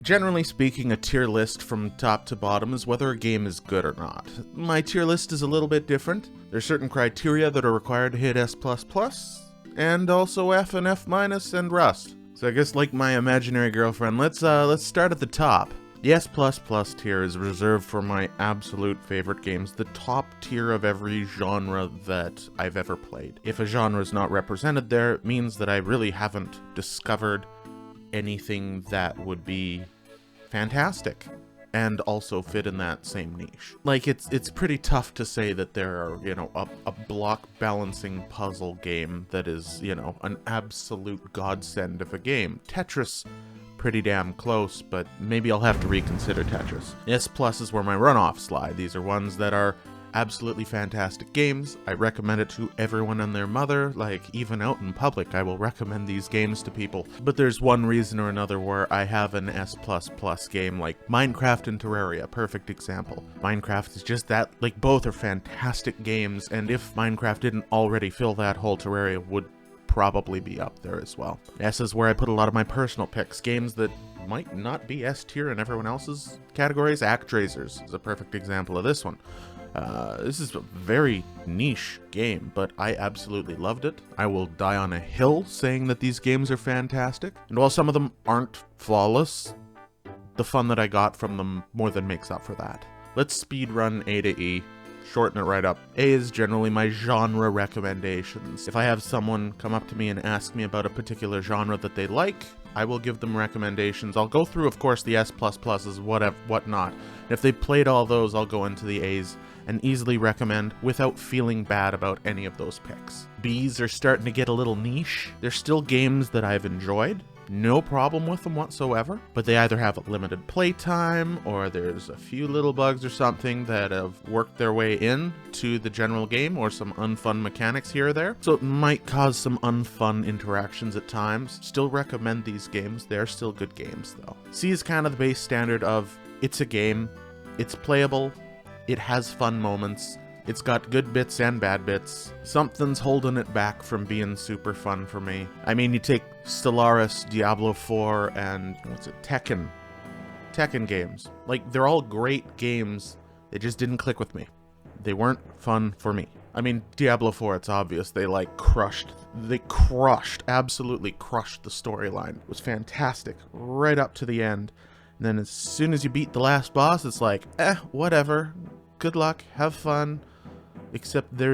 Generally speaking, a tier list from top to bottom is whether a game is good or not. My tier list is a little bit different. There's certain criteria that are required to hit S++, and also F and F- and Rust. So I guess like my imaginary girlfriend, let's start at the top. The S++ tier is reserved for my absolute favorite games, the top tier of every genre that I've ever played. If a genre is not represented there, it means that I really haven't discovered anything that would be fantastic and also fit in that same niche. Like, it's pretty tough to say that there are, a block balancing puzzle game that is, an absolute godsend of a game. Tetris, pretty damn close, but maybe I'll have to reconsider Tetris. S+ is where my runoffs lie. These are ones that are absolutely fantastic games. I recommend it to everyone and their mother. Like, even out in public, I will recommend these games to people. But there's one reason or another where I have an S++ game, like Minecraft and Terraria, perfect example. Minecraft is just that, like, both are fantastic games, and if Minecraft didn't already fill that hole, Terraria would probably be up there as well. S is where I put a lot of my personal picks, games that might not be S tier in everyone else's categories. ActRaisers is a perfect example of this one. This is a very niche game, but I absolutely loved it. I will die on a hill saying that these games are fantastic. And while some of them aren't flawless, the fun that I got from them more than makes up for that. Let's speedrun A to E. Shorten it right up. A is generally my genre recommendations. If I have someone come up to me and ask me about a particular genre that they like, I will give them recommendations. I'll go through, of course, the S++, whatnot. If they played all those, I'll go into the A's and easily recommend without feeling bad about any of those picks. B's are starting to get a little niche. They're still games that I've enjoyed. No problem with them whatsoever, but they either have a limited playtime or there's a few little bugs or something that have worked their way in to the general game, or some unfun mechanics here or there. So it might cause some unfun interactions at times. Still recommend these games. They're still good games though. C is kind of the base standard of it's a game, it's playable, it has fun moments, it's got good bits and bad bits. Something's holding it back from being super fun for me. I mean, you take Stellaris, Diablo 4, and Tekken games. Like, they're all great games. They just didn't click with me. They weren't fun for me. I mean, Diablo 4, it's obvious. They absolutely crushed the storyline. It was fantastic, right up to the end. And then as soon as you beat the last boss, it's like, whatever. Good luck, have fun. Except there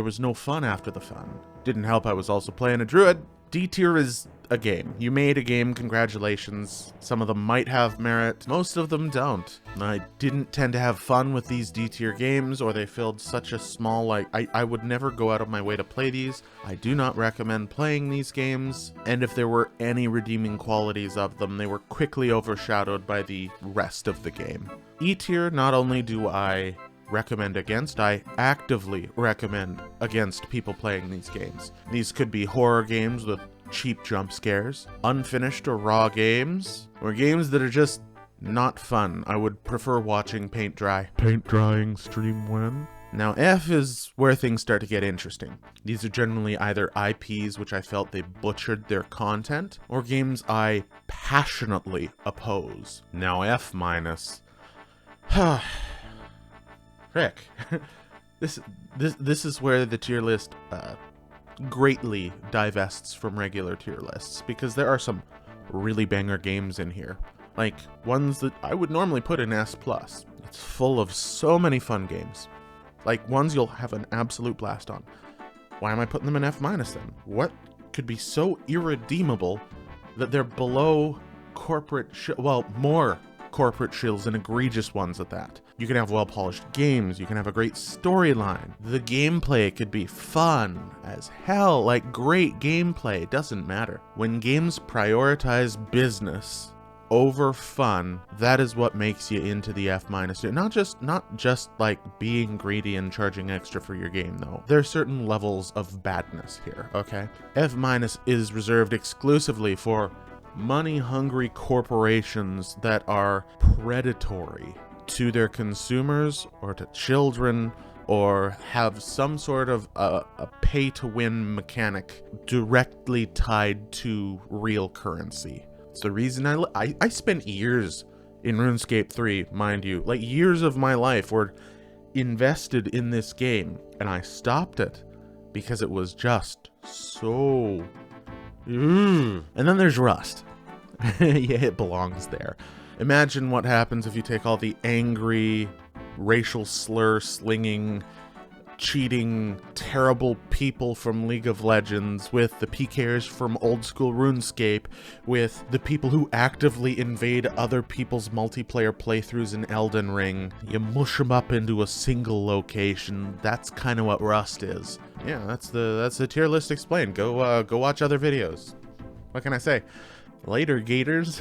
was no fun after the fun. Didn't help I was also playing a druid. D tier is a game. You made a game, congratulations. Some of them might have merit, most of them don't. I didn't tend to have fun with these D tier games, or they filled such a small, I would never go out of my way to play these. I do not recommend playing these games, and if there were any redeeming qualities of them, they were quickly overshadowed by the rest of the game. E tier, not only do I recommend against, I actively recommend against people playing these games. These could be horror games with cheap jump scares, unfinished or raw games, or games that are just not fun. I would prefer watching paint dry. Paint drying stream when? Now F is where things start to get interesting. These are generally either IPs which I felt they butchered their content, or games I passionately oppose. Now F minus. Frick. This is where the tier list greatly divests from regular tier lists, because there are some really banger games in here. Like, ones that I would normally put in S+. It's full of so many fun games. Like, ones you'll have an absolute blast on. Why am I putting them in F- then? What could be so irredeemable that they're below corporate more corporate shills and egregious ones at that? You can have well-polished games, you can have a great storyline, the gameplay could be fun as hell, like great gameplay, doesn't matter. When games prioritize business over fun, that is what makes you into the F-. Not just like being greedy and charging extra for your game though. There are certain levels of badness here, okay? F- is reserved exclusively for money-hungry corporations that are predatory to their consumers or to children, or have some sort of a pay-to-win mechanic directly tied to real currency. It's the reason I spent years in RuneScape 3, mind you. Like, years of my life were invested in this game, and I stopped it because it was just so... And then there's Rust. Yeah, it belongs there. Imagine what happens if you take all the angry, racial slur slinging, cheating, terrible people from League of Legends with the PKers from old school RuneScape, with the people who actively invade other people's multiplayer playthroughs in Elden Ring. You mush them up into a single location. That's kind of what Rust is. Yeah, that's the tier list explained. Go watch other videos. What can I say? Later, Gators.